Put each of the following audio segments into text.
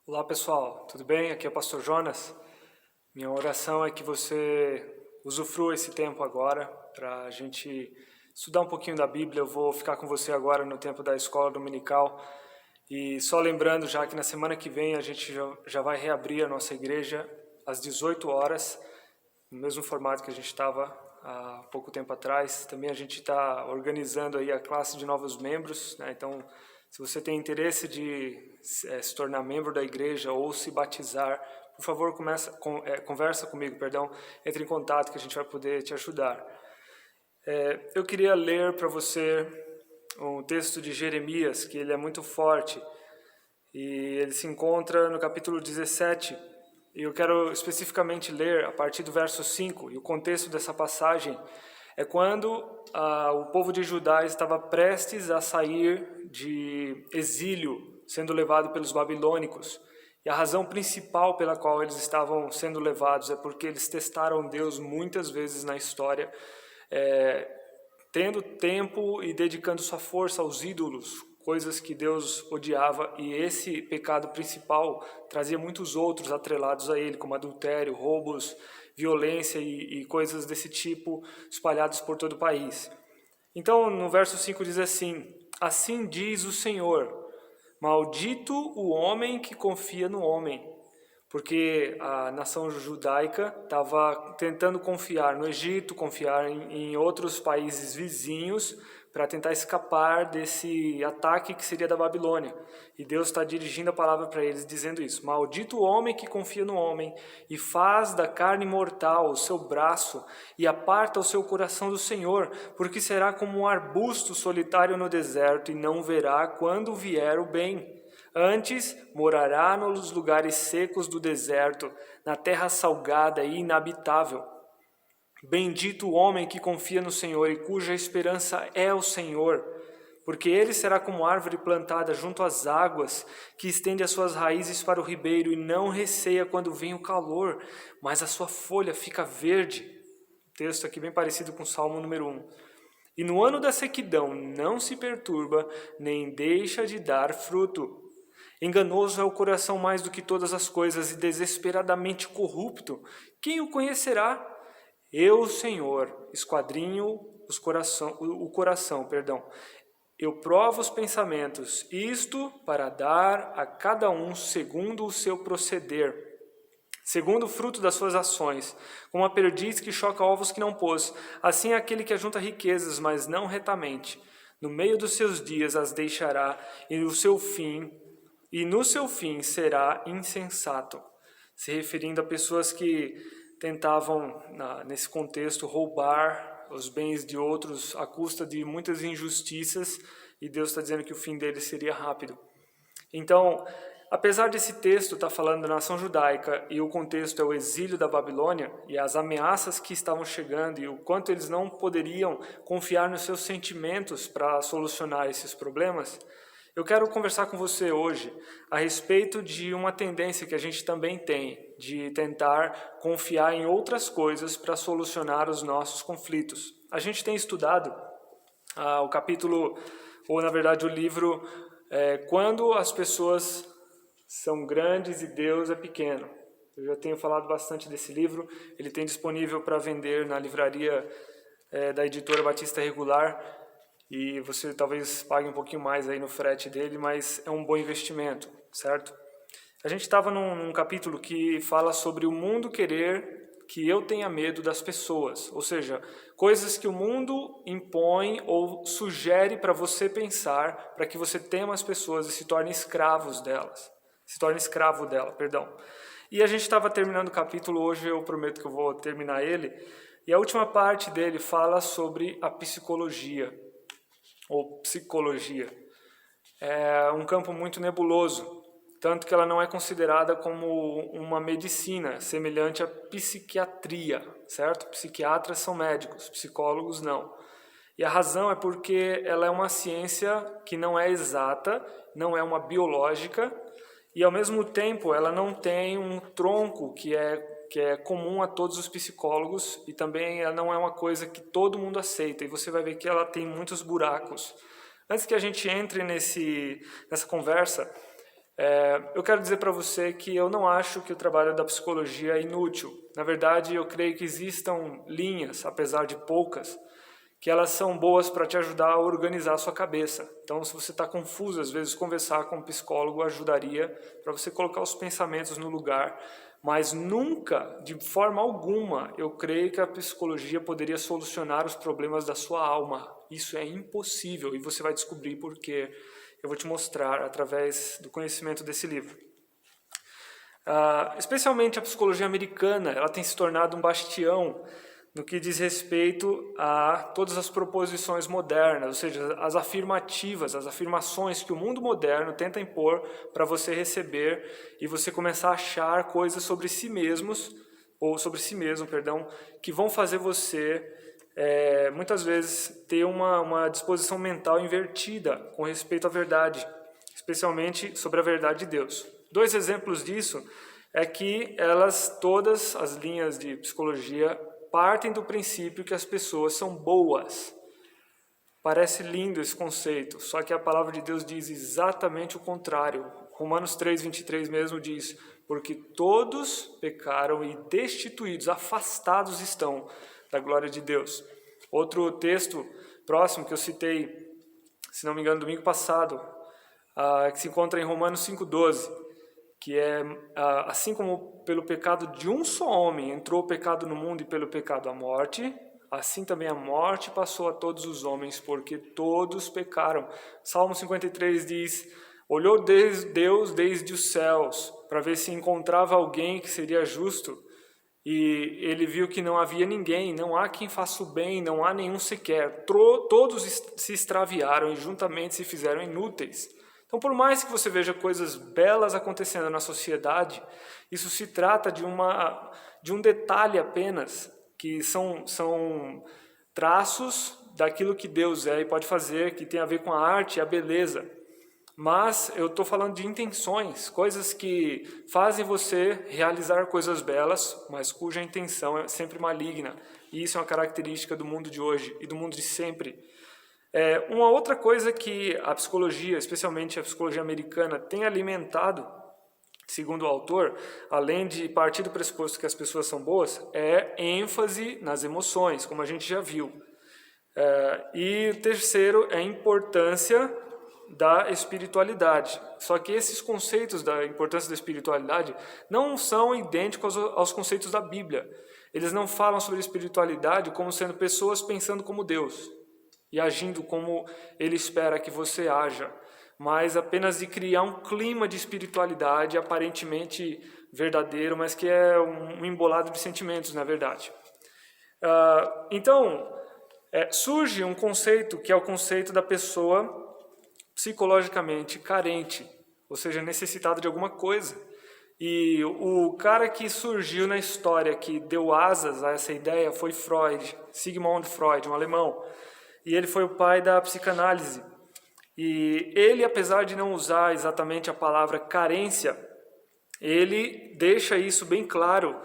Olá pessoal, tudo bem? Aqui é o Pastor Jonas. Minha oração é que você usufrua esse tempo agora para a gente estudar um pouquinho da Bíblia. Eu vou ficar com você agora no tempo da escola dominical. E só lembrando já que na semana que vem a gente já vai reabrir a nossa igreja às 18 horas, no mesmo formato que a gente estava há pouco tempo atrás. Também a gente está organizando aí a classe de novos membros, né? Então, se você tem interesse de se tornar membro da igreja ou se batizar, por favor, conversa comigo, entre em contato que a gente vai poder te ajudar. Eu queria ler para você um texto de Jeremias, que ele é muito forte, e ele se encontra no capítulo 17, e eu quero especificamente ler a partir do verso 5, e o contexto dessa passagem é quando o povo de Judá estava prestes a sair de exílio, sendo levado pelos babilônicos. E a razão principal pela qual eles estavam sendo levados é porque eles testaram Deus muitas vezes na história, tendo tempo e dedicando sua força aos ídolos, coisas que Deus odiava, e esse pecado principal trazia muitos outros atrelados a ele, como adultério, roubos, violência e coisas desse tipo espalhados por todo o país. Então, no verso 5 diz assim: assim diz o Senhor, maldito o homem que confia no homem. Porque a nação judaica estava tentando confiar no Egito, confiar em outros países vizinhos para tentar escapar desse ataque que seria da Babilônia. E Deus está dirigindo a palavra para eles, dizendo isso: maldito o homem que confia no homem e faz da carne mortal o seu braço e aparta o seu coração do Senhor, porque será como um arbusto solitário no deserto e não verá quando vier o bem. Antes morará nos lugares secos do deserto, na terra salgada e inabitável. Bendito o homem que confia no Senhor e cuja esperança é o Senhor, porque ele será como árvore plantada junto às águas, que estende as suas raízes para o ribeiro e não receia quando vem o calor, mas a sua folha fica verde. Texto aqui bem parecido com o Salmo número 1. E no ano da sequidão não se perturba, nem deixa de dar fruto. Enganoso é o coração mais do que todas as coisas e desesperadamente corrupto. Quem o conhecerá? Eu, Senhor, esquadrinho o coração. Eu provo os pensamentos, isto para dar a cada um segundo o seu proceder, segundo o fruto das suas ações, como a perdiz que choca ovos que não pôs, assim é aquele que ajunta riquezas, mas não retamente. No meio dos seus dias as deixará, e no seu fim será insensato. Se referindo a pessoas que tentavam, nesse contexto, roubar os bens de outros à custa de muitas injustiças, e Deus está dizendo que o fim deles seria rápido. Então, apesar desse texto estar falando da nação judaica e o contexto é o exílio da Babilônia e as ameaças que estavam chegando e o quanto eles não poderiam confiar nos seus sentimentos para solucionar esses problemas, eu quero conversar com você hoje a respeito de uma tendência que a gente também tem, de tentar confiar em outras coisas para solucionar os nossos conflitos. A gente tem estudado o capítulo, ou na verdade o livro, Quando as Pessoas São Grandes e Deus é Pequeno. Eu já tenho falado bastante desse livro, ele tem disponível para vender na livraria da editora Batista Regular, e você talvez pague um pouquinho mais aí no frete dele, mas é um bom investimento, certo? A gente estava num capítulo que fala sobre o mundo querer que eu tenha medo das pessoas, ou seja, coisas que o mundo impõe ou sugere para você pensar, para que você tema as pessoas e se torne escravo dela, perdão. E a gente estava terminando o capítulo, hoje eu prometo que eu vou terminar ele, e a última parte dele fala sobre a psicologia, ou psicologia. É um campo muito nebuloso, tanto que ela não é considerada como uma medicina, semelhante à psiquiatria, certo? Psiquiatras são médicos, psicólogos não. E a razão é porque ela é uma ciência que não é exata, não é uma biológica, e ao mesmo tempo ela não tem um tronco que é comum a todos os psicólogos, e também ela não é uma coisa que todo mundo aceita, e você vai ver que ela tem muitos buracos. Antes que a gente entre nessa conversa, Eu quero dizer para você que eu não acho que o trabalho da psicologia é inútil. Na verdade, eu creio que existam linhas, apesar de poucas, que elas são boas para te ajudar a organizar a sua cabeça. Então, se você está confuso, às vezes conversar com um psicólogo ajudaria para você colocar os pensamentos no lugar, mas nunca, de forma alguma, eu creio que a psicologia poderia solucionar os problemas da sua alma. Isso é impossível e você vai descobrir por quê. Eu vou te mostrar através do conhecimento desse livro. Especialmente a psicologia americana, ela tem se tornado um bastião no que diz respeito a todas as proposições modernas, ou seja, as afirmativas, as afirmações que o mundo moderno tenta impor para você receber e você começar a achar coisas sobre si mesmos, ou sobre si mesmo, perdão, que vão fazer você muitas vezes ter uma disposição mental invertida com respeito à verdade, especialmente sobre a verdade de Deus. 2 exemplos disso é que todas as linhas de psicologia partem do princípio que as pessoas são boas. Parece lindo esse conceito, só que a palavra de Deus diz exatamente o contrário. Romanos 3:23 mesmo diz, porque todos pecaram e destituídos, afastados estão da glória de Deus. Outro texto próximo que eu citei, se não me engano, domingo passado, que se encontra em Romanos 5:12, que é assim como pelo pecado de um só homem entrou o pecado no mundo e pelo pecado a morte, assim também a morte passou a todos os homens, porque todos pecaram. Salmo 53 diz, olhou Deus desde os céus, para ver se encontrava alguém que seria justo, e ele viu que não havia ninguém, não há quem faça o bem, não há nenhum sequer. Todos se extraviaram e juntamente se fizeram inúteis. Então, por mais que você veja coisas belas acontecendo na sociedade, isso se trata de um detalhe apenas, que são traços daquilo que Deus é e pode fazer, que tem a ver com a arte e a beleza. Mas eu estou falando de intenções, coisas que fazem você realizar coisas belas, mas cuja intenção é sempre maligna. E isso é uma característica do mundo de hoje e do mundo de sempre. Uma outra coisa que a psicologia, especialmente a psicologia americana, tem alimentado, segundo o autor, além de partir do pressuposto que as pessoas são boas, é ênfase nas emoções, como a gente já viu. E terceiro é a importância da espiritualidade. Só que esses conceitos da importância da espiritualidade não são idênticos aos conceitos da Bíblia. Eles não falam sobre espiritualidade como sendo pessoas pensando como Deus e agindo como Ele espera que você haja, mas apenas de criar um clima de espiritualidade aparentemente verdadeiro, mas que é um embolado de sentimentos, na verdade. Então, surge um conceito que é o conceito da pessoa psicologicamente carente, ou seja, necessitado de alguma coisa. E o cara que surgiu na história, que deu asas a essa ideia, foi Freud, Sigmund Freud, um alemão. E ele foi o pai da psicanálise. E ele, apesar de não usar exatamente a palavra carência, ele deixa isso bem claro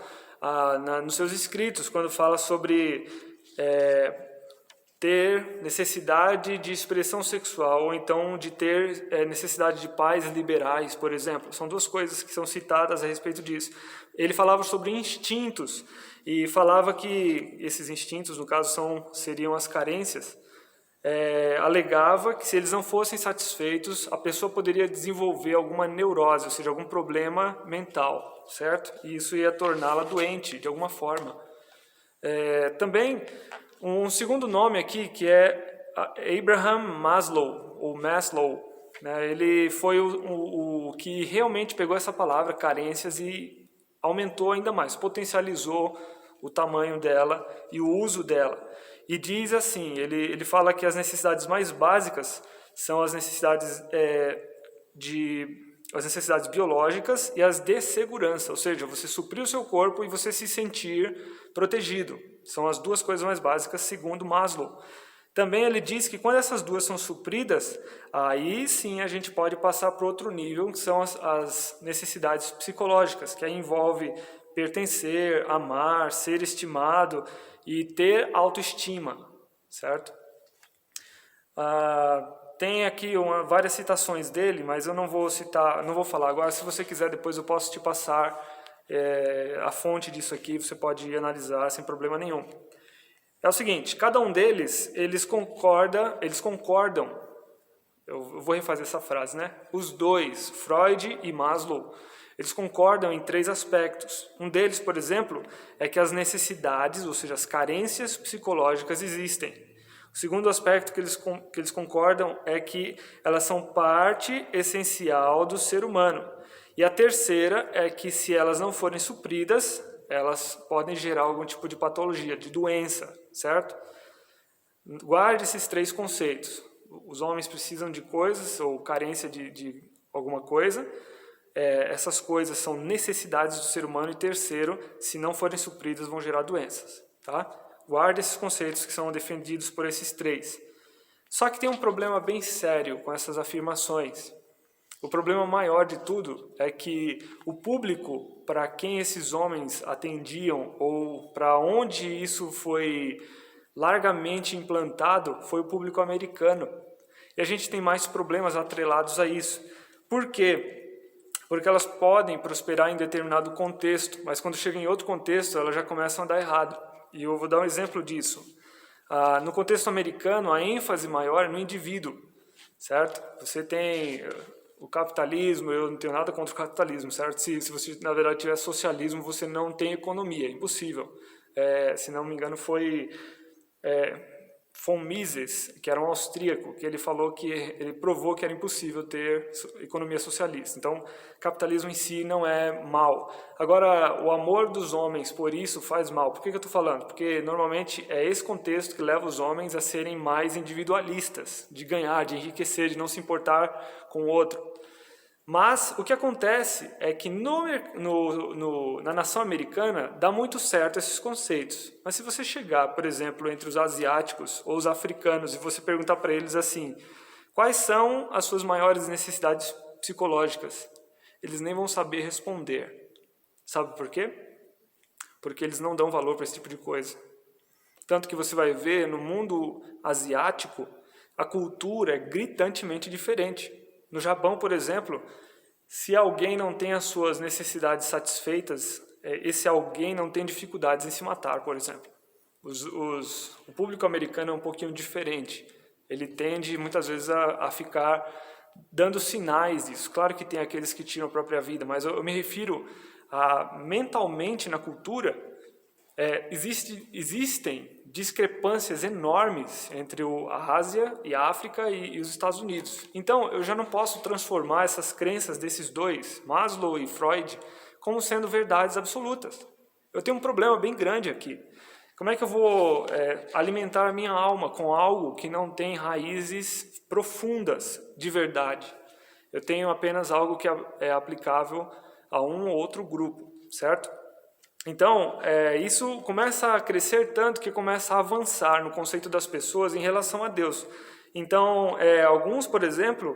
nos seus escritos, quando fala sobre ter necessidade de expressão sexual, ou então de ter necessidade de pais liberais, por exemplo. São 2 coisas que são citadas a respeito disso. Ele falava sobre instintos, e falava que esses instintos, no caso, seriam as carências. Alegava que se eles não fossem satisfeitos, a pessoa poderia desenvolver alguma neurose, ou seja, algum problema mental, certo? E isso ia torná-la doente, de alguma forma. Também, um segundo nome aqui, que é Abraham Maslow, ou Maslow, né? Ele foi o que realmente pegou essa palavra, carências, e aumentou ainda mais, potencializou o tamanho dela e o uso dela. E diz assim, ele fala que as necessidades mais básicas são as necessidades as necessidades biológicas e as de segurança, ou seja, você suprir o seu corpo e você se sentir protegido. São as 2 coisas mais básicas, segundo Maslow. Também ele diz que quando essas 2 são supridas, aí sim a gente pode passar para outro nível, que são as necessidades psicológicas, que aí envolve pertencer, amar, ser estimado e ter autoestima, certo? tem aqui várias citações dele, mas eu não vou citar, não vou falar agora. Se você quiser, depois eu posso te passar a fonte disso aqui, você pode analisar sem problema nenhum. É o seguinte, cada um deles, eles concordam, eu vou refazer essa frase, né? Os dois, Freud e Maslow, eles concordam em 3 aspectos. Um deles, por exemplo, é que as necessidades, ou seja, as carências psicológicas existem. O segundo aspecto que eles concordam é que elas são parte essencial do ser humano. E a terceira é que se elas não forem supridas, elas podem gerar algum tipo de patologia, de doença, certo? Guarde esses 3 conceitos. Os homens precisam de coisas ou carência de alguma coisa. Essas coisas são necessidades do ser humano. E terceiro, se não forem supridas, vão gerar doenças. Tá? Guarde esses conceitos que são defendidos por esses 3. Só que tem um problema bem sério com essas afirmações. O problema maior de tudo é que o público para quem esses homens atendiam ou para onde isso foi largamente implantado foi o público americano. E a gente tem mais problemas atrelados a isso. Por quê? Porque elas podem prosperar em determinado contexto, mas quando chegam em outro contexto, elas já começam a dar errado. E eu vou dar um exemplo disso. No contexto americano, a ênfase maior é no indivíduo, certo? Você tem o capitalismo, eu não tenho nada contra o capitalismo, certo? Se você, na verdade, tiver socialismo, você não tem economia, é impossível. Se não me engano, foi von Mises, que era um austríaco, que ele falou que ele provou que era impossível ter economia socialista. Então, capitalismo em si não é mal. Agora, o amor dos homens por isso faz mal. Por que eu estou falando? Porque normalmente é esse contexto que leva os homens a serem mais individualistas, de ganhar, de enriquecer, de não se importar com o outro. Mas o que acontece é que na nação americana dá muito certo esses conceitos. Mas se você chegar, por exemplo, entre os asiáticos ou os africanos e você perguntar para eles assim, quais são as suas maiores necessidades psicológicas? Eles nem vão saber responder. Sabe por quê? Porque eles não dão valor para esse tipo de coisa. Tanto que você vai ver no mundo asiático, a cultura é gritantemente diferente. No Japão, por exemplo, se alguém não tem as suas necessidades satisfeitas, esse alguém não tem dificuldades em se matar, por exemplo. O público americano é um pouquinho diferente. Ele tende, muitas vezes, a ficar dando sinais disso. Claro que tem aqueles que tiram a própria vida, mas eu me refiro a, mentalmente, na cultura, existem discrepâncias enormes entre a Ásia e a África e os Estados Unidos. Então, eu já não posso transformar essas crenças desses dois, Maslow e Freud, como sendo verdades absolutas. Eu tenho um problema bem grande aqui. Como é que eu vou alimentar a minha alma com algo que não tem raízes profundas de verdade? Eu tenho apenas algo que é aplicável a um ou outro grupo, certo? Então, isso começa a crescer tanto que começa a avançar no conceito das pessoas em relação a Deus. Então, alguns, por exemplo,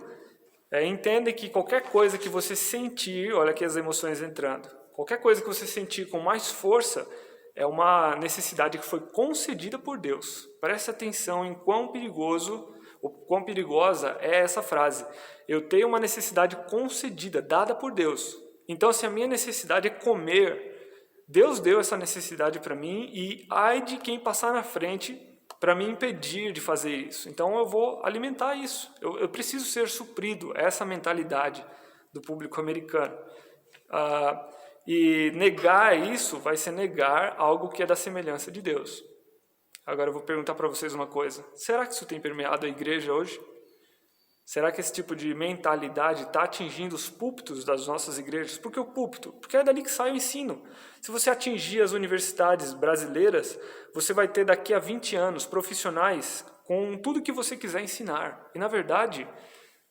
entendem que qualquer coisa que você sentir, olha aqui as emoções entrando, qualquer coisa que você sentir com mais força é uma necessidade que foi concedida por Deus. Preste atenção em quão perigosa é essa frase. Eu tenho uma necessidade concedida, dada por Deus. Então, se a minha necessidade é comer, Deus deu essa necessidade para mim e ai de quem passar na frente para me impedir de fazer isso. Então eu vou alimentar isso. Eu preciso ser suprido. Essa mentalidade do público americano. E negar isso vai ser negar algo que é da semelhança de Deus. Agora eu vou perguntar para vocês uma coisa. Será que isso tem permeado a igreja hoje? Será que esse tipo de mentalidade está atingindo os púlpitos das nossas igrejas? Por que o púlpito? Porque é dali que sai o ensino. Se você atingir as universidades brasileiras, você vai ter daqui a 20 anos profissionais com tudo que você quiser ensinar. E, na verdade,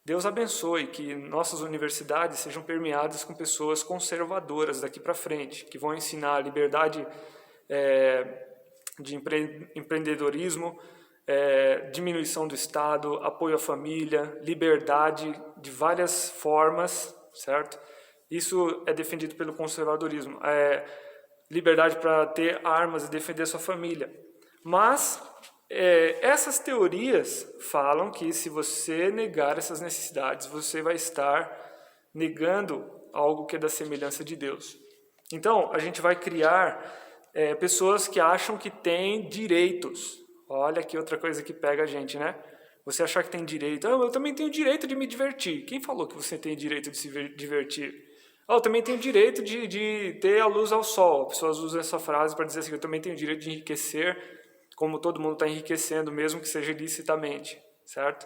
Deus abençoe que nossas universidades sejam permeadas com pessoas conservadoras daqui para frente, que vão ensinar liberdade de empreendedorismo, diminuição do Estado, apoio à família, liberdade de várias formas, certo? Isso é defendido pelo conservadorismo. Liberdade para ter armas e defender sua família. Mas Essas teorias falam que se você negar essas necessidades, você vai estar negando algo que é da semelhança de Deus. Então, a gente vai criar pessoas que acham que têm direitos. Olha aqui outra coisa que pega a gente, né? Você achar que tem direito. Eu também tenho direito de me divertir. Quem falou que você tem direito de se divertir? Eu também tenho direito de ter a luz ao sol. As pessoas usam essa frase para dizer assim, eu também tenho direito de enriquecer, como todo mundo está enriquecendo, mesmo que seja ilicitamente, certo?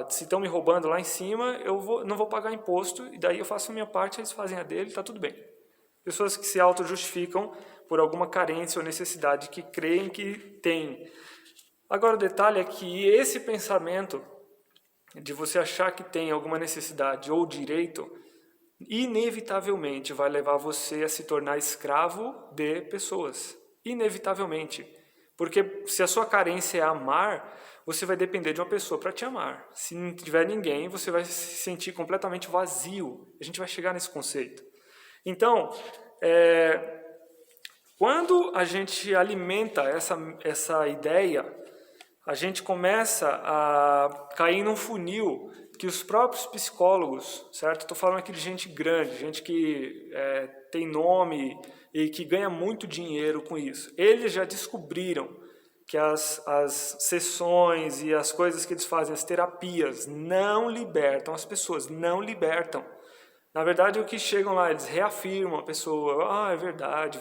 Se estão me roubando lá em cima, não vou pagar imposto, e daí eu faço a minha parte, eles fazem a dele, está tudo bem. Pessoas que se auto-justificam por alguma carência ou necessidade que creem que têm. Agora, o detalhe é que esse pensamento de você achar que tem alguma necessidade ou direito, inevitavelmente vai levar você a se tornar escravo de pessoas. Inevitavelmente. Porque se a sua carência é amar, você vai depender de uma pessoa para te amar. Se não tiver ninguém, você vai se sentir completamente vazio. A gente vai chegar nesse conceito. Então, quando a gente alimenta essa ideia, a gente começa a cair num funil que os próprios psicólogos, certo? Estou falando aqui de gente grande, gente que tem nome e que ganha muito dinheiro com isso. Eles já descobriram que as sessões e as coisas que eles fazem, as terapias, não libertam as pessoas, não libertam. Na verdade, o que chegam lá, eles reafirmam a pessoa, é verdade,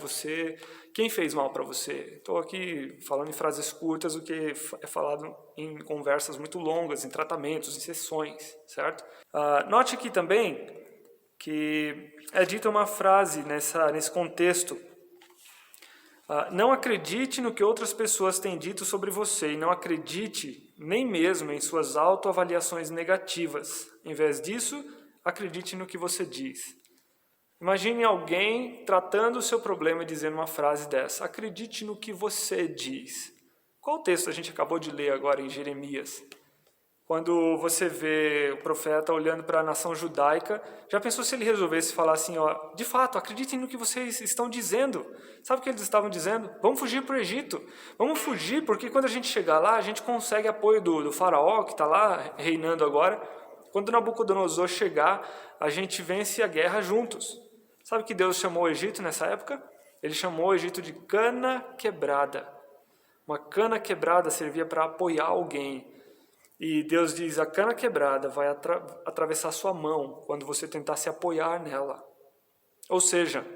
quem fez mal para você? Estou aqui falando em frases curtas, o que é falado em conversas muito longas, em tratamentos, em sessões, certo? Note aqui também que é dita uma frase nesse contexto, não acredite no que outras pessoas têm dito sobre você e não acredite nem mesmo em suas autoavaliações negativas. Em vez disso, acredite no que você diz. Imagine alguém tratando o seu problema e dizendo uma frase dessa. Acredite no que você diz. Qual texto a gente acabou de ler agora em Jeremias? Quando você vê o profeta olhando para a nação judaica, já pensou se ele resolvesse falar assim, de fato, acreditem no que vocês estão dizendo. Sabe o que eles estavam dizendo? Vamos fugir para o Egito. Vamos fugir, porque quando a gente chegar lá, a gente consegue apoio do faraó, que está lá reinando agora. Quando Nabucodonosor chegar, a gente vence a guerra juntos. Sabe que Deus chamou o Egito nessa época? Ele chamou o Egito de cana quebrada. Uma cana quebrada servia para apoiar alguém. E Deus diz, a cana quebrada vai atravessar sua mão quando você tentar se apoiar nela. Ou seja,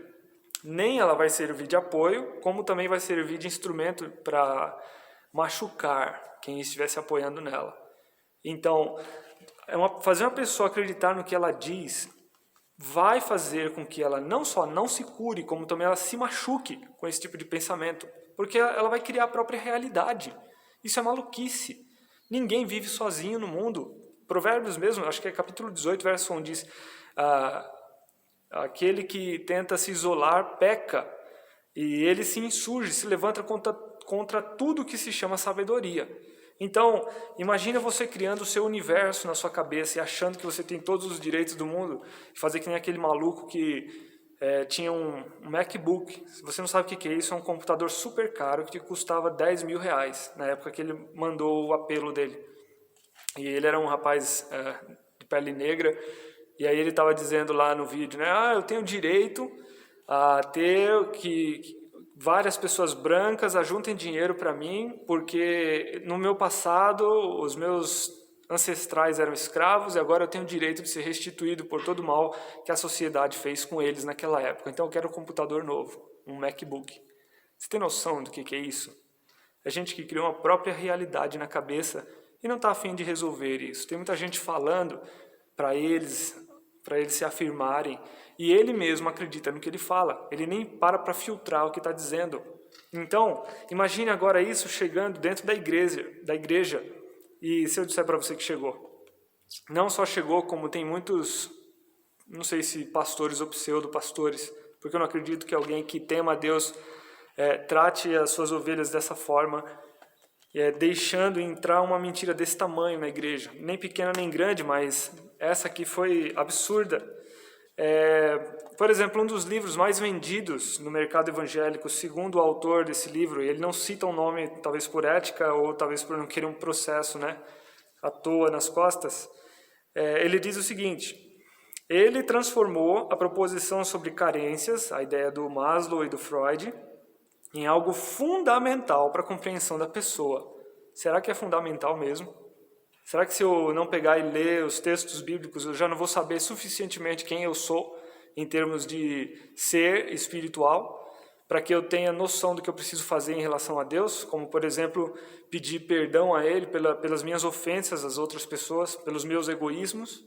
nem ela vai servir de apoio, como também vai servir de instrumento para machucar quem estiver se apoiando nela. Então, fazer uma pessoa acreditar no que ela diz vai fazer com que ela não só não se cure, como também ela se machuque com esse tipo de pensamento, porque ela vai criar a própria realidade. Isso é maluquice. Ninguém vive sozinho no mundo. Provérbios mesmo, acho que é capítulo 18, verso 1, diz, aquele que tenta se isolar peca, e ele se insurge, se levanta contra tudo que se chama sabedoria. Então, imagina você criando o seu universo na sua cabeça e achando que você tem todos os direitos do mundo, e fazer que nem aquele maluco que tinha um MacBook. Se você não sabe o que é isso, é um computador super caro que custava 10 mil reais, na época que ele mandou o apelo dele. E ele era um rapaz de pele negra, e aí ele estava dizendo lá no vídeo, né, eu tenho direito a ter que várias pessoas brancas ajuntem dinheiro para mim, porque no meu passado os meus ancestrais eram escravos e agora eu tenho o direito de ser restituído por todo o mal que a sociedade fez com eles naquela época. Então eu quero um computador novo, um MacBook. Você tem noção do que é isso? É gente que criou uma própria realidade na cabeça e não está a fim de resolver isso. Tem muita gente falando para eles se afirmarem, e ele mesmo acredita no que ele fala. Ele nem para filtrar o que está dizendo. Então, imagine agora isso chegando dentro da igreja. E se eu disser para você que chegou? Não só chegou, como tem muitos, não sei se pastores ou pseudo-pastores, porque eu não acredito que alguém que tema a Deus trate as suas ovelhas dessa forma, deixando entrar uma mentira desse tamanho na igreja. Nem pequena nem grande, mas essa aqui foi absurda. Por exemplo, um dos livros mais vendidos no mercado evangélico, segundo o autor desse livro, ele não cita um nome, talvez por ética ou talvez por não querer um processo, né, à toa nas costas, ele diz o seguinte: ele transformou a proposição sobre carências, a ideia do Maslow e do Freud, em algo fundamental para a compreensão da pessoa. Será que é fundamental mesmo? Será que se eu não pegar e ler os textos bíblicos, eu já não vou saber suficientemente quem eu sou em termos de ser espiritual, para que eu tenha noção do que eu preciso fazer em relação a Deus, como, por exemplo, pedir perdão a Ele pelas minhas ofensas às outras pessoas, pelos meus egoísmos?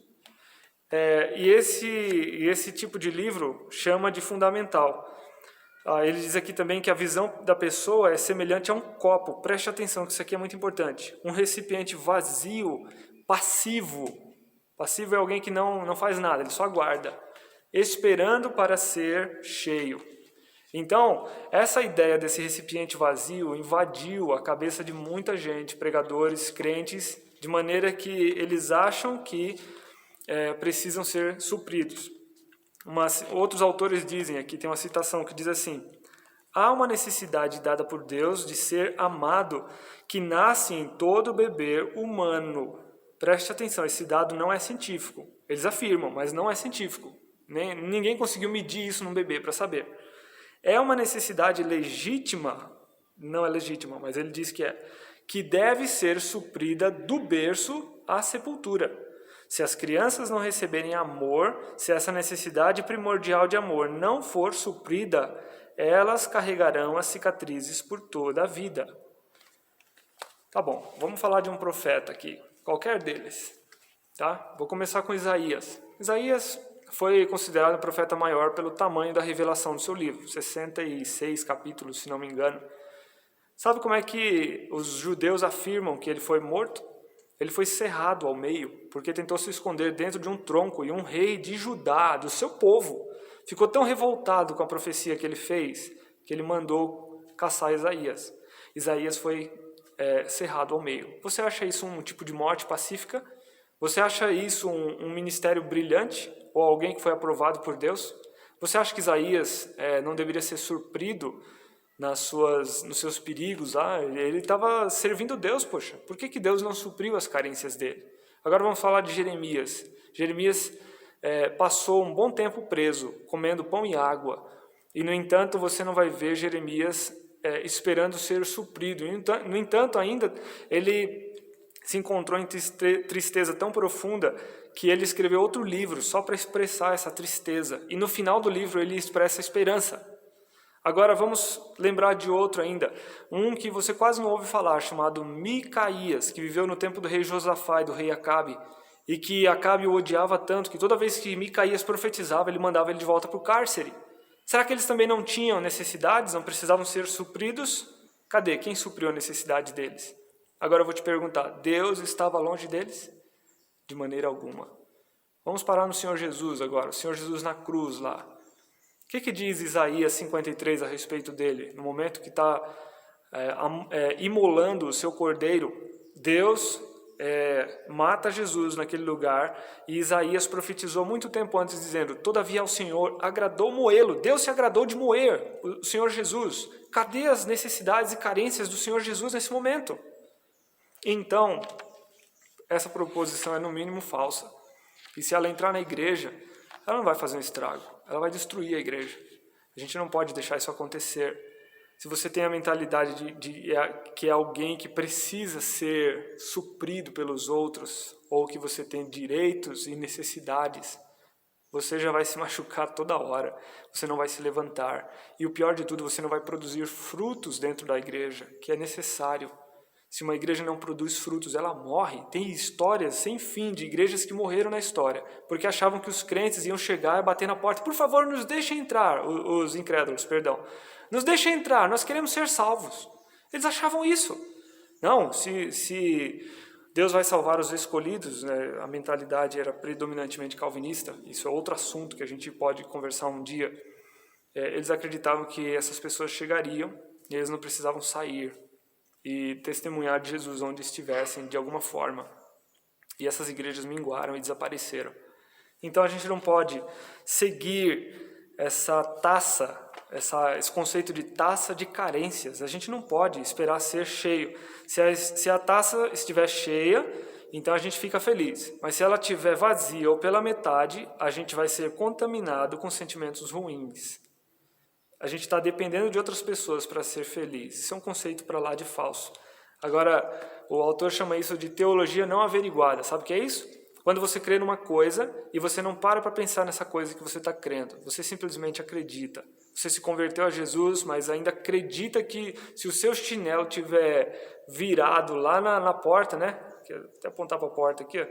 E esse tipo de livro chama de fundamental. Ele diz aqui também que a visão da pessoa é semelhante a um copo. Preste atenção que isso aqui é muito importante. Um recipiente vazio, passivo. Passivo é alguém que não faz nada, ele só aguarda, esperando para ser cheio. Então, essa ideia desse recipiente vazio invadiu a cabeça de muita gente, pregadores, crentes, de maneira que eles acham que precisam ser supridos. Outros autores dizem, aqui tem uma citação que diz assim: há uma necessidade dada por Deus de ser amado que nasce em todo bebê humano. Preste atenção, esse dado não é científico. Eles afirmam, mas não é científico. Ninguém conseguiu medir isso num bebê para saber. É uma necessidade legítima, não é legítima, mas ele diz que deve ser suprida do berço à sepultura. Se as crianças não receberem amor, se essa necessidade primordial de amor não for suprida, elas carregarão as cicatrizes por toda a vida. Tá bom, vamos falar de um profeta aqui, qualquer deles. Tá? Vou começar com Isaías. Isaías foi considerado o profeta maior pelo tamanho da revelação do seu livro, 66 capítulos, se não me engano. Sabe como é que os judeus afirmam que ele foi morto? Ele foi cerrado ao meio, porque tentou se esconder dentro de um tronco, e um rei de Judá, do seu povo, ficou tão revoltado com a profecia que ele fez, que ele mandou caçar Isaías. Isaías foi cerrado ao meio. Você acha isso um tipo de morte pacífica? Você acha isso um ministério brilhante? Ou alguém que foi aprovado por Deus? Você acha que Isaías não deveria ser surprido nos seus perigos? Ele estava servindo Deus, poxa. Por que Deus não supriu as carências dele? Agora vamos falar de Jeremias. Jeremias passou um bom tempo preso, comendo pão e água. E, no entanto, você não vai ver Jeremias esperando ser suprido. No entanto, ainda, ele se encontrou em tristeza tão profunda que ele escreveu outro livro só para expressar essa tristeza. E no final do livro ele expressa esperança. Agora vamos lembrar de outro ainda, um que você quase não ouve falar, chamado Micaías, que viveu no tempo do rei Josafá e do rei Acabe, e que Acabe o odiava tanto que toda vez que Micaías profetizava, ele mandava ele de volta para o cárcere. Será que eles também não tinham necessidades, não precisavam ser supridos? Cadê? Quem supriu a necessidade deles? Agora eu vou te perguntar, Deus estava longe deles? De maneira alguma. Vamos parar no Senhor Jesus agora, o Senhor Jesus na cruz lá. O que diz Isaías 53 a respeito dele? No momento que está imolando o seu cordeiro, Deus mata Jesus naquele lugar, e Isaías profetizou muito tempo antes, dizendo: todavia ao Senhor agradou moê-lo. Deus se agradou de moer o Senhor Jesus. Cadê as necessidades e carências do Senhor Jesus nesse momento? Então, essa proposição é no mínimo falsa. E se ela entrar na igreja, ela não vai fazer um estrago, ela vai destruir a igreja. A gente não pode deixar isso acontecer. Se você tem a mentalidade que é alguém que precisa ser suprido pelos outros, ou que você tem direitos e necessidades, você já vai se machucar toda hora, você não vai se levantar. E o pior de tudo, você não vai produzir frutos dentro da igreja, que é necessário. Se uma igreja não produz frutos, ela morre. Tem histórias sem fim de igrejas que morreram na história, porque achavam que os crentes iam chegar e bater na porta. Por favor, nos deixem entrar, os incrédulos, perdão. Nos deixem entrar, nós queremos ser salvos. Eles achavam isso. Não, se Deus vai salvar os escolhidos, né? A mentalidade era predominantemente calvinista. Isso é outro assunto que a gente pode conversar um dia. Eles acreditavam que essas pessoas chegariam e eles não precisavam sair e testemunhar de Jesus onde estivessem, de alguma forma. E essas igrejas minguaram e desapareceram. Então a gente não pode seguir essa taça, esse conceito de taça de carências. A gente não pode esperar ser cheio. Se a taça estiver cheia, então a gente fica feliz. Mas se ela estiver vazia ou pela metade, a gente vai ser contaminado com sentimentos ruins. A gente está dependendo de outras pessoas para ser feliz. Isso é um conceito para lá de falso. Agora, o autor chama isso de teologia não averiguada. Sabe o que é isso? Quando você crê numa coisa e você não para pensar nessa coisa que você está crendo. Você simplesmente acredita. Você se converteu a Jesus, mas ainda acredita que se o seu chinelo tiver virado lá na porta, né? Até apontar para a porta aqui, ó,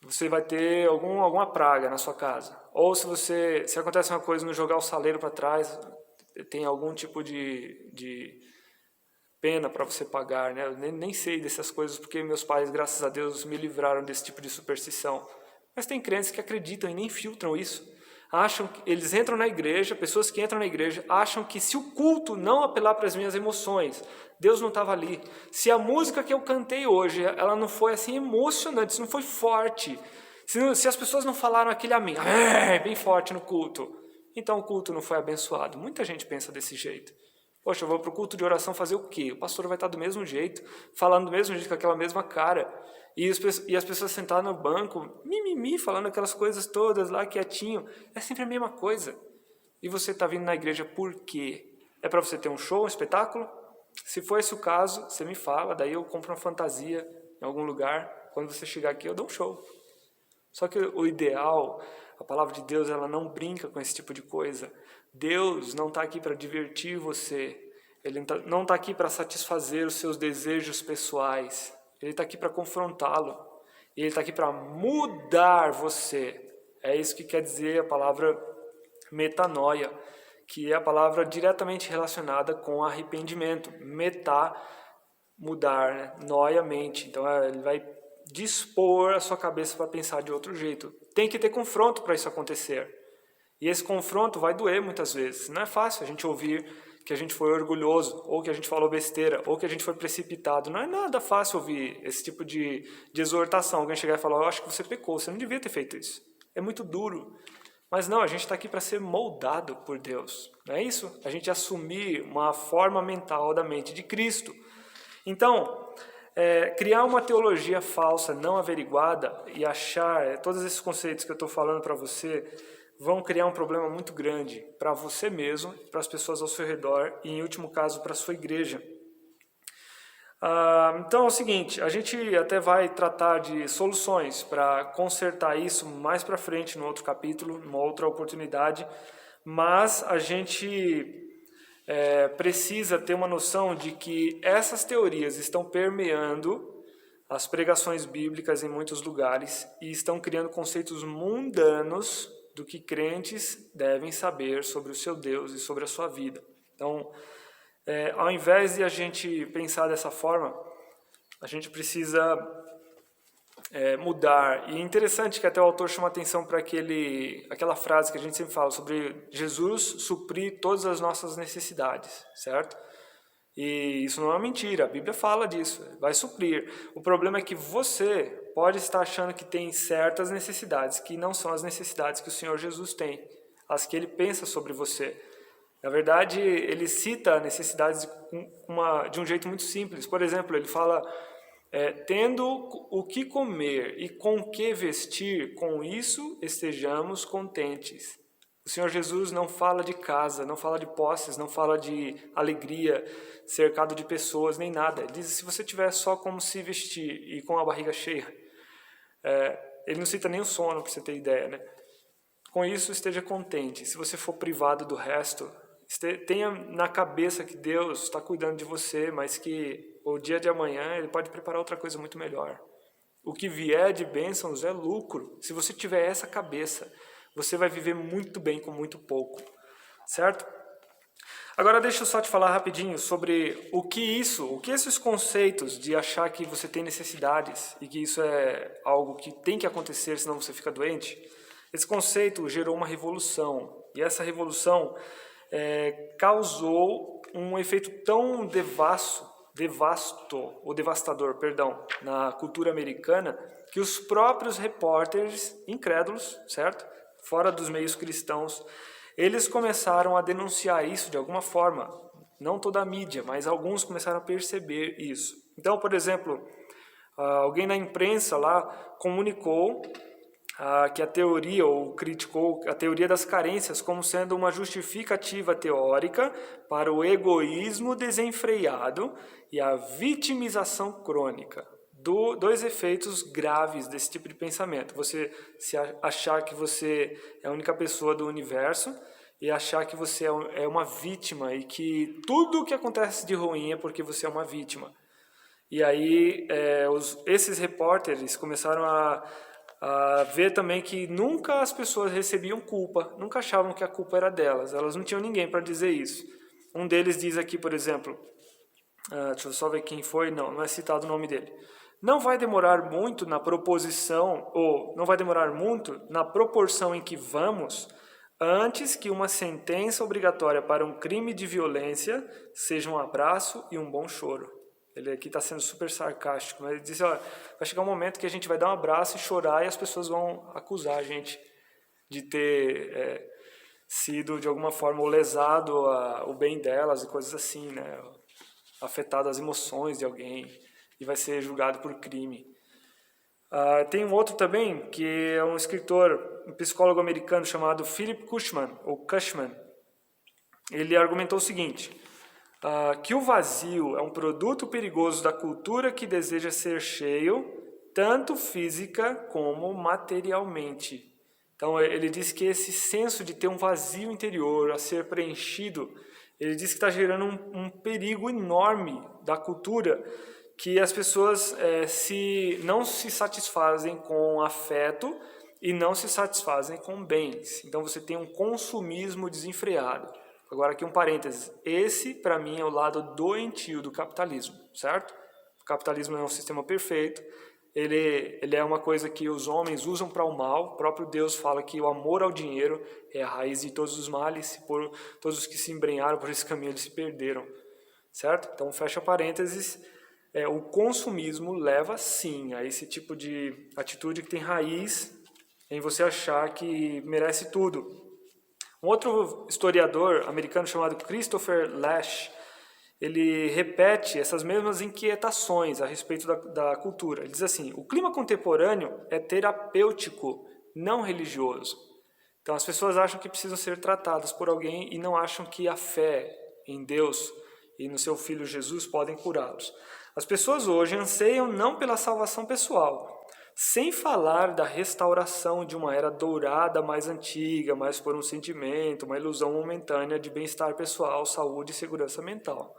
você vai ter alguma praga na sua casa. Ou se acontece uma coisa no jogar o saleiro para trás, tem algum tipo de pena para você pagar, né? Eu nem sei dessas coisas porque meus pais, graças a Deus, me livraram desse tipo de superstição. Mas tem crentes que acreditam e nem filtram isso. Acham que eles entram na igreja, pessoas que entram na igreja acham que se o culto não apelar para as minhas emoções, Deus não estava ali. Se a música que eu cantei hoje, ela não foi assim emocionante, se não foi forte, se as pessoas não falaram aquele amém, bem forte no culto, então o culto não foi abençoado. Muita gente pensa desse jeito. Poxa, eu vou para o culto de oração fazer o quê? O pastor vai estar do mesmo jeito, falando do mesmo jeito, com aquela mesma cara. E as pessoas sentadas no banco, mimimi, falando aquelas coisas todas lá, quietinho. É sempre a mesma coisa. E você está vindo na igreja por quê? É para você ter um show, um espetáculo? Se for esse o caso, você me fala, daí eu compro uma fantasia em algum lugar. Quando você chegar aqui, eu dou um show. Só que o ideal, a palavra de Deus, ela não brinca com esse tipo de coisa. Deus não está aqui para divertir você. Ele não está aqui para satisfazer os seus desejos pessoais. Ele está aqui para confrontá-lo. E Ele está aqui para mudar você. É isso que quer dizer a palavra metanoia, que é a palavra diretamente relacionada com arrependimento. Metá, mudar, né? Noia, mente. Então ele vai dispor a sua cabeça para pensar de outro jeito. Tem que ter confronto para isso acontecer. E esse confronto vai doer muitas vezes. Não é fácil a gente ouvir que a gente foi orgulhoso, ou que a gente falou besteira, ou que a gente foi precipitado. Não é nada fácil ouvir esse tipo de exortação. Alguém chegar e falar, eu acho que você pecou, você não devia ter feito isso. É muito duro. Mas não, a gente está aqui para ser moldado por Deus. Não é isso? A gente assumir uma forma mental da mente de Cristo. Então, criar uma teologia falsa, não averiguada, e achar todos esses conceitos que eu estou falando para você, vão criar um problema muito grande para você mesmo, para as pessoas ao seu redor e, em último caso, para a sua igreja. Então é o seguinte, a gente até vai tratar de soluções para consertar isso mais para frente, no outro capítulo, numa outra oportunidade, mas a gente precisa ter uma noção de que essas teorias estão permeando as pregações bíblicas em muitos lugares e estão criando conceitos mundanos do que crentes devem saber sobre o seu Deus e sobre a sua vida. Então, ao invés de a gente pensar dessa forma, a gente precisa mudar. E é interessante que até o autor chama atenção para aquela frase que a gente sempre fala sobre Jesus suprir todas as nossas necessidades, certo? E isso não é uma mentira, a Bíblia fala disso, vai suprir. O problema é que você pode estar achando que tem certas necessidades que não são as necessidades que o Senhor Jesus tem, as que Ele pensa sobre você. Na verdade, Ele cita necessidades de um jeito muito simples. Por exemplo, Ele fala, tendo o que comer e com o que vestir, com isso estejamos contentes. O Senhor Jesus não fala de casa, não fala de posses, não fala de alegria, cercado de pessoas, nem nada. Ele diz, se você tiver só como se vestir e com a barriga cheia, ele não cita nem o sono, para você ter ideia, né? Com isso, esteja contente. Se você for privado do resto, tenha na cabeça que Deus está cuidando de você, mas que o dia de amanhã Ele pode preparar outra coisa muito melhor. O que vier de bênçãos é lucro. Se você tiver essa cabeça, você vai viver muito bem com muito pouco, certo? Agora deixa eu só te falar rapidinho sobre o que esses conceitos de achar que você tem necessidades e que isso é algo que tem que acontecer, senão você fica doente. Esse conceito gerou uma revolução, e essa revolução causou um efeito tão devastador, na cultura americana, que os próprios repórteres incrédulos, certo? Fora dos meios cristãos, eles começaram a denunciar isso de alguma forma. Não toda a mídia, mas alguns começaram a perceber isso. Então, por exemplo, alguém na imprensa lá comunicou que a teoria, ou criticou a teoria das carências como sendo uma justificativa teórica para o egoísmo desenfreado e a vitimização crônica. Dois efeitos graves desse tipo de pensamento. Você se achar que você é a única pessoa do universo e achar que você é uma vítima e que tudo o que acontece de ruim é porque você é uma vítima. E aí esses repórteres começaram a ver também que nunca as pessoas recebiam culpa, nunca achavam que a culpa era delas, elas não tinham ninguém para dizer isso. Um deles diz aqui, por exemplo, deixa eu só ver quem foi, não é citado o nome dele. Não vai demorar muito na proposição, ou não vai demorar muito na proporção em que vamos, antes que uma sentença obrigatória para um crime de violência seja um abraço e um bom choro. Ele aqui está sendo super sarcástico, mas ele diz, olha, vai chegar um momento que a gente vai dar um abraço e chorar e as pessoas vão acusar a gente de ter sido, de alguma forma, lesado o bem delas e coisas assim, né? Afetado as emoções de alguém e vai ser julgado por crime. Tem um outro também, que é um escritor, um psicólogo americano chamado Philip Cushman, ou Cushman. Ele argumentou o seguinte, que o vazio é um produto perigoso da cultura que deseja ser cheio, tanto física como materialmente. Então, ele diz que esse senso de ter um vazio interior a ser preenchido, ele diz que está gerando um perigo enorme da cultura, que as pessoas não se satisfazem com afeto e não se satisfazem com bens. Então, você tem um consumismo desenfreado. Agora aqui um parênteses, esse para mim é o lado doentio do capitalismo, certo? O capitalismo não é um sistema perfeito, ele é uma coisa que os homens usam para o mal, o próprio Deus fala que o amor ao dinheiro é a raiz de todos os males, por todos os que se embrenharam por esse caminho eles se perderam, certo? Então fecha parênteses, o consumismo leva sim a esse tipo de atitude que tem raiz em você achar que merece tudo. Um outro historiador americano chamado Christopher Lasch, ele repete essas mesmas inquietações a respeito da cultura. Ele diz assim, o clima contemporâneo é terapêutico, não religioso. Então as pessoas acham que precisam ser tratadas por alguém e não acham que a fé em Deus e no seu Filho Jesus podem curá-los. As pessoas hoje anseiam não pela salvação pessoal, sem falar da restauração de uma era dourada mais antiga, mas por um sentimento, uma ilusão momentânea de bem-estar pessoal, saúde e segurança mental.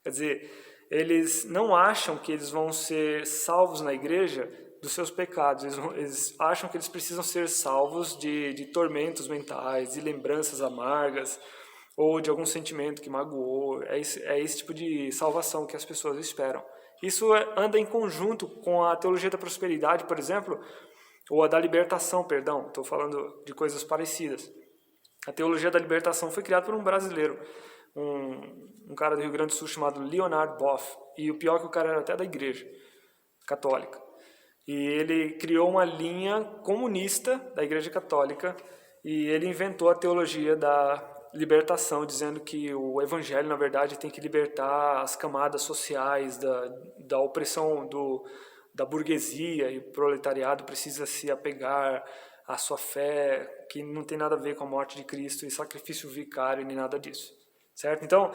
Quer dizer, eles não acham que eles vão ser salvos na igreja dos seus pecados, eles acham que eles precisam ser salvos de tormentos mentais, de lembranças amargas, ou de algum sentimento que magoou. É esse tipo de salvação que as pessoas esperam. Isso anda em conjunto com a teologia da prosperidade, por exemplo, ou a da libertação, perdão, estou falando de coisas parecidas. A teologia da libertação foi criada por um brasileiro, um cara do Rio Grande do Sul chamado Leonard Boff, e o pior é que o cara era até da igreja católica. E ele criou uma linha comunista da igreja católica, e ele inventou a teologia da libertação, dizendo que o evangelho, na verdade, tem que libertar as camadas sociais da opressão da burguesia, e o proletariado precisa se apegar à sua fé, que não tem nada a ver com a morte de Cristo e sacrifício vicário, nem nada disso, certo? Então,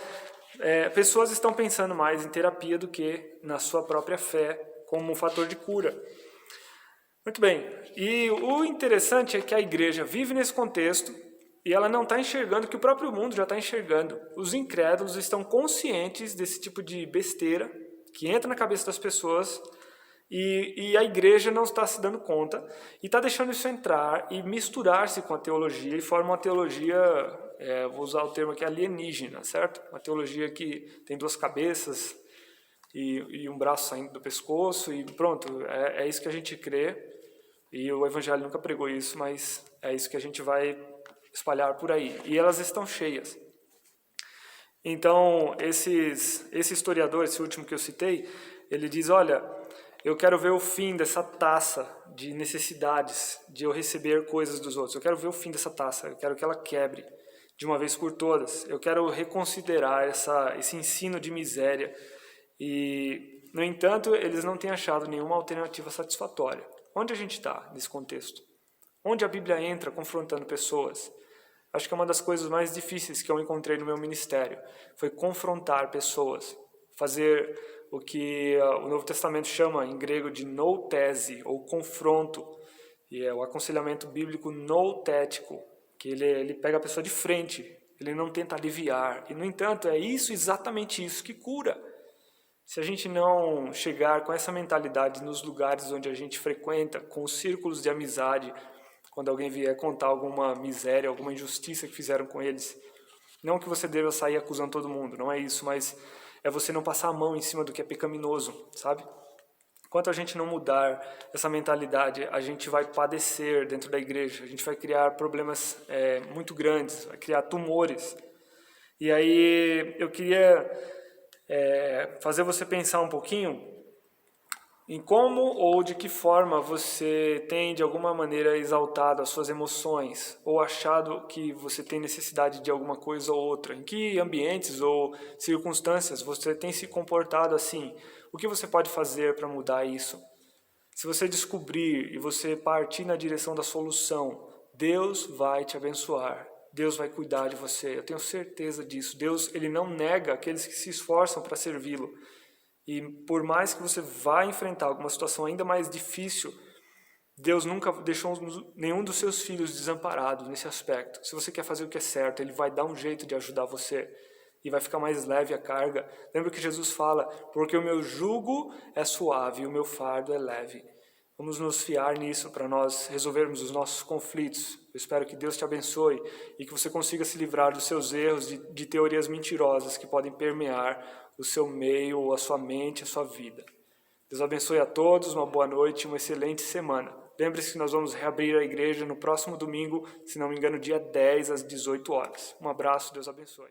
pessoas estão pensando mais em terapia do que na sua própria fé como um fator de cura. Muito bem, e o interessante é que a igreja vive nesse contexto e ela não está enxergando o que o próprio mundo já está enxergando. Os incrédulos estão conscientes desse tipo de besteira que entra na cabeça das pessoas e a igreja não está se dando conta e está deixando isso entrar e misturar-se com a teologia e forma uma teologia, vou usar o termo aqui, alienígena, certo? Uma teologia que tem duas cabeças e um braço saindo do pescoço e pronto, é isso que a gente crê e o evangelho nunca pregou isso, mas é isso que a gente vai espalhar por aí, e elas estão cheias. Então, esse historiador, esse último que eu citei, ele diz, olha, Eu quero ver o fim dessa taça de necessidades, de eu receber coisas dos outros. Eu quero ver o fim dessa taça, eu quero que ela quebre de uma vez por todas. Eu quero reconsiderar esse ensino de miséria. E, no entanto, eles não têm achado nenhuma alternativa satisfatória. Onde a gente está nesse contexto? Onde a Bíblia entra confrontando pessoas? Acho que é uma das coisas mais difíceis que eu encontrei no meu ministério. Foi confrontar pessoas, fazer o que o Novo Testamento chama em grego de noutese, ou confronto. E é o aconselhamento bíblico noutético, que ele pega a pessoa de frente, ele não tenta aliviar. E, no entanto, é exatamente isso que cura. Se a gente não chegar com essa mentalidade nos lugares onde a gente frequenta, com os círculos de amizade, quando alguém vier contar alguma miséria, alguma injustiça que fizeram com eles, não que você deva sair acusando todo mundo, não é isso, mas é você não passar a mão em cima do que é pecaminoso, sabe? Enquanto a gente não mudar essa mentalidade, a gente vai padecer dentro da igreja, a gente vai criar problemas muito grandes, vai criar tumores. E aí eu queria fazer você pensar um pouquinho em como ou de que forma você tem de alguma maneira exaltado as suas emoções ou achado que você tem necessidade de alguma coisa ou outra. Em que ambientes ou circunstâncias você tem se comportado assim? O que você pode fazer para mudar isso? Se você descobrir e você partir na direção da solução, Deus vai te abençoar. Deus vai cuidar de você. Eu tenho certeza disso. Deus, ele não nega aqueles que se esforçam para servi-lo. E por mais que você vá enfrentar alguma situação ainda mais difícil, Deus nunca deixou nenhum dos seus filhos desamparados nesse aspecto. Se você quer fazer o que é certo, Ele vai dar um jeito de ajudar você e vai ficar mais leve a carga. Lembra que Jesus fala, porque o meu jugo é suave e o meu fardo é leve. Vamos nos fiar nisso para nós resolvermos os nossos conflitos. Eu espero que Deus te abençoe e que você consiga se livrar dos seus erros, de teorias mentirosas que podem permear o seu meio, a sua mente, a sua vida. Deus abençoe a todos, uma boa noite e uma excelente semana. Lembre-se que nós vamos reabrir a igreja no próximo domingo, se não me engano, dia 10 às 18 horas. Um abraço, Deus abençoe.